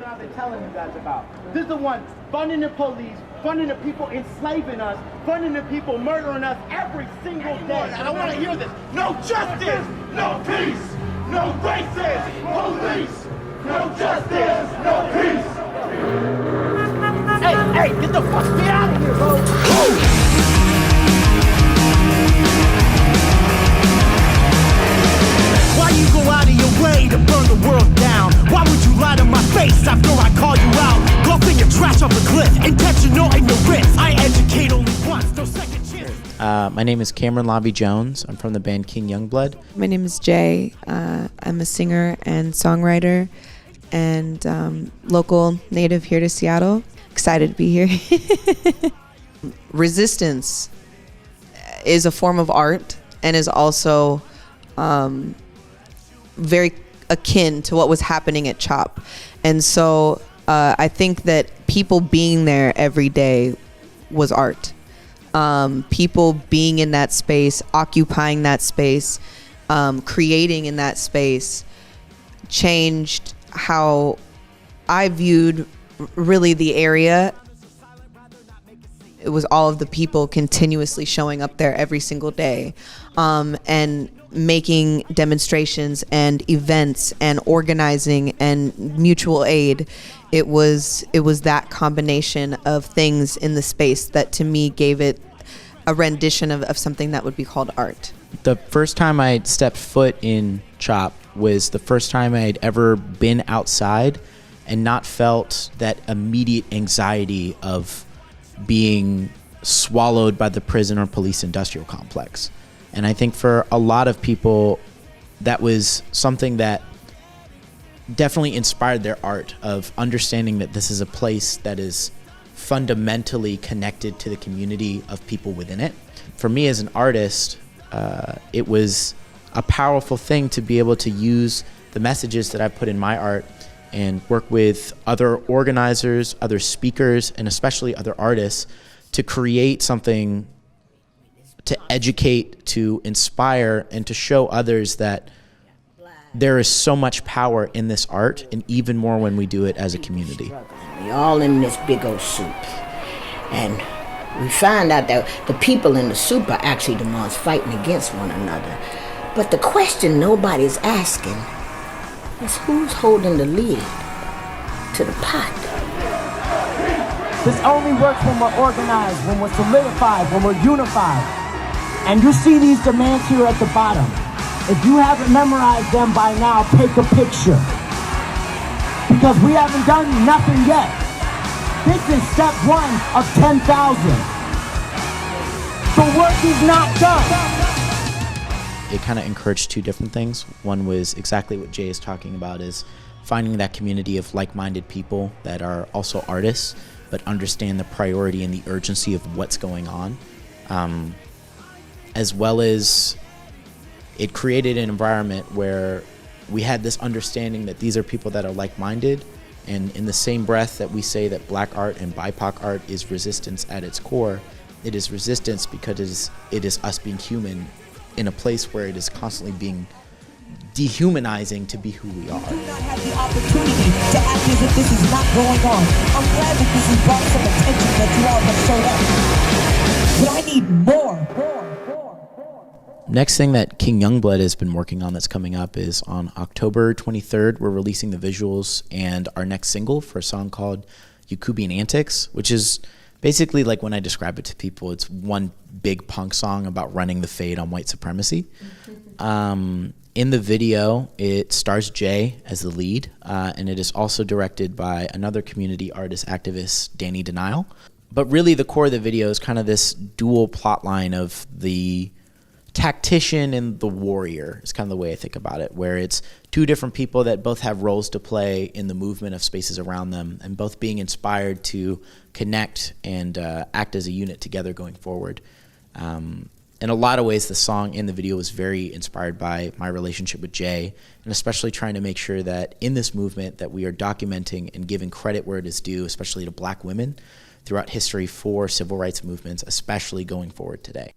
that I've been telling you guys about. This is the one funding the police, funding the people enslaving us, funding the people murdering us every single day. I don't want to hear this. No justice, no peace, no racist police, no justice, no peace. Hey, get the fuck out of here, bro. Why you go out of your way to burn the world down? Why would you lie to my face after I call you out? Bluffing your trash off a cliff, intentional ignorance. I educate only once, no second chance. My name is Cameron Lobby Jones. I'm from the band King Youngblood. My name is Jay. I'm a singer and songwriter and local native here to Seattle. Excited to be here. Resistance is a form of art and is also very akin to what was happening at CHOP. And so I think that people being there every day was art. People being in that space, occupying that space, creating in that space changed how I viewed really the area. It was all of the people continuously showing up there every single day and making demonstrations and events and organizing and mutual aid. It was that combination of things in the space that to me gave it a rendition of something that would be called art. The first time I stepped foot in CHOP was the first time I had ever been outside and not felt that immediate anxiety of being swallowed by the prison or police industrial complex. And I think for a lot of people, that was something that definitely inspired their art of understanding that this is a place that is fundamentally connected to the community of people within it. For me as an artist, it was a powerful thing to be able to use the messages that I put in my art and work with other organizers, other speakers, and especially other artists to create something to educate, to inspire, and to show others that there is so much power in this art, and even more when we do it as a community. We all in this big old soup, and we find out that the people in the soup are actually the ones fighting against one another. But the question nobody's asking is who's holding the lid to the pot? This only works when we're organized, when we're solidified, when we're unified. And you see these demands here at the bottom. If you haven't memorized them by now, take a picture. Because we haven't done nothing yet. This is step 1 of 10,000. The work is not done. It kind of encouraged two different things. One was exactly what Jay is talking about, is finding that community of like-minded people that are also artists, but understand the priority and the urgency of what's going on. As well as it created an environment where we had this understanding that these are people that are like-minded, and in the same breath that we say that Black art and BIPOC art is resistance at its core, it is resistance because it is us being human in a place where it is constantly being dehumanizing to be who we are. I do not have the opportunity to act as if this is not going on. I'm glad that this has brought some attention that you all have showed up. But I need more. Next thing that King Youngblood has been working on that's coming up is on October 23rd, we're releasing the visuals and our next single for a song called Yakubian Antics, which is basically, like, when I describe it to people, it's one big punk song about running the fade on white supremacy. In the video, it stars Jay as the lead, and it is also directed by another community artist activist, Danny Denial. But really the core of the video is kind of this dual plot line of the tactician and the warrior is kind of the way I think about it, where it's two different people that both have roles to play in the movement of spaces around them, and both being inspired to connect and act as a unit together going forward. In a lot of ways, the song in the video was very inspired by my relationship with Jay, and especially trying to make sure that in this movement that we are documenting and giving credit where it is due, especially to Black women throughout history for civil rights movements, especially going forward today.